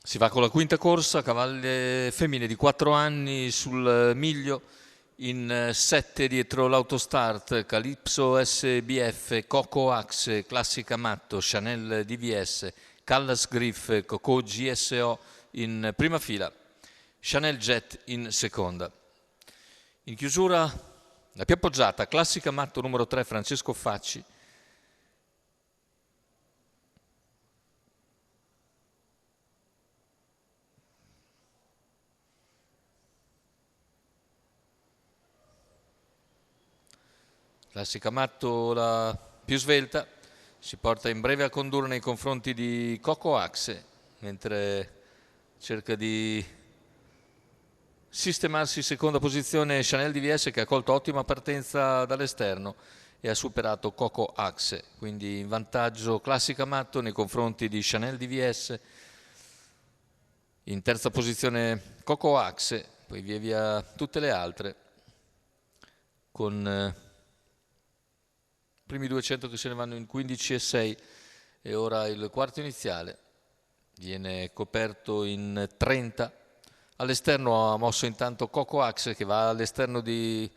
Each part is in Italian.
Si va con la quinta corsa, cavalli femmine di 4 anni sul miglio, in 7 dietro l'Autostart, Calypso SBF, Coco Axe, Classica Matto, Chanel DVS, Callas Griff, Coco GSO in prima fila, Chanel Jet in seconda. In chiusura la più appoggiata, Classica Matto numero 3, Francesco Facci. Classica Matto la più svelta, si porta in breve a condurre nei confronti di Coco Axe, mentre cerca di sistemarsi in seconda posizione Chanel DVS, che ha colto ottima partenza dall'esterno e ha superato Coco Axe, quindi in vantaggio Classica Matto nei confronti di Chanel DVS. In terza posizione Coco Axe, poi via via tutte le altre, con primi 200 che se ne vanno in 15 e 6, e ora il quarto iniziale viene coperto in 30. All'esterno ha mosso intanto Coco Axe, che va all'esterno di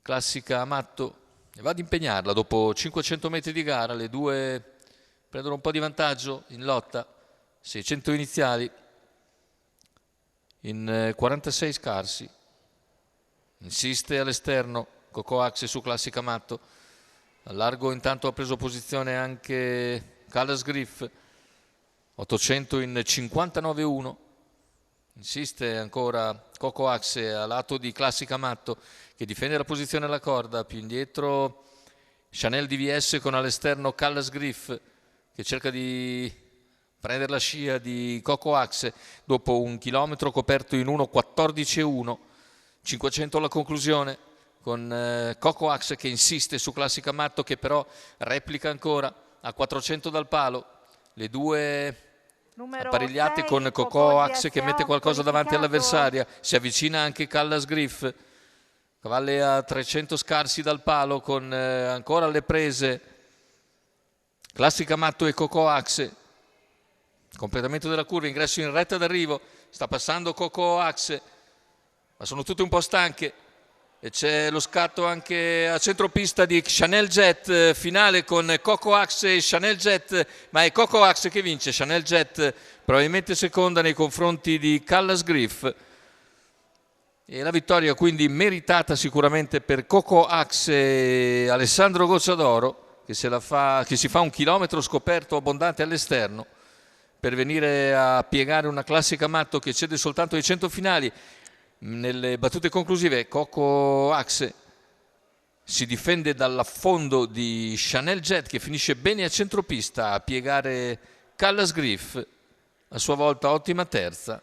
Classica Matto e va ad impegnarla. Dopo 500 metri di gara le due prendono un po' di vantaggio in lotta, 600 iniziali in 46 scarsi. Insiste all'esterno Coco Axe su Classica Matto. Al largo intanto ha preso posizione anche Callas Griff, 800 in 59,1. Insiste ancora Coco Axe a lato di Classica Matto, che difende la posizione alla corda. Più indietro Chanel DVS con all'esterno Callas Griff, che cerca di prendere la scia di Coco Axe dopo un chilometro coperto in 1:14,1. 500 alla conclusione, con Coco Axe che insiste su Classica Matto, che però replica ancora a 400 dal palo. Le due apparecchiate con Coco Axe che mette qualcosa davanti all'avversaria. Si avvicina anche Callas Griff, cavalli a 300 scarsi dal palo, con ancora le prese Classica Matto e Coco Axe. Completamento della curva, ingresso in retta d'arrivo, sta passando Coco Axe, ma sono tutte un po' stanche. E c'è lo scatto anche a centropista di Chanel Jet, finale con Coco Axe e Chanel Jet, ma è Coco Axe che vince. Chanel Jet probabilmente seconda nei confronti di Callas Griff, e la vittoria quindi meritata sicuramente per Coco Axe e Alessandro Gocciadoro, che si fa un chilometro scoperto abbondante all'esterno per venire a piegare una Classica Matto che cede soltanto ai 100 finali. Nelle battute conclusive Coco Axe si difende dall'affondo di Chanel Jet, che finisce bene a centropista a piegare Callas Griff, a sua volta ottima terza,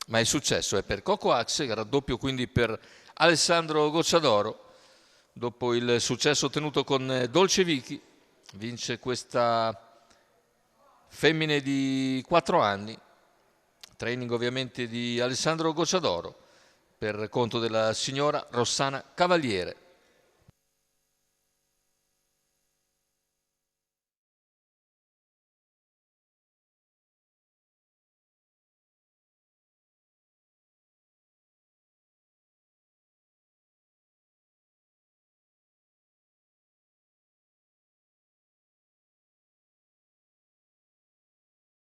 ma il successo è per Coco Axe, raddoppio quindi per Alessandro Gocciadoro. Dopo il successo ottenuto con Dolce Vichi, vince questa femmine di 4 anni, training ovviamente di Alessandro Gocciadoro, per conto della signora Rossana Cavaliere.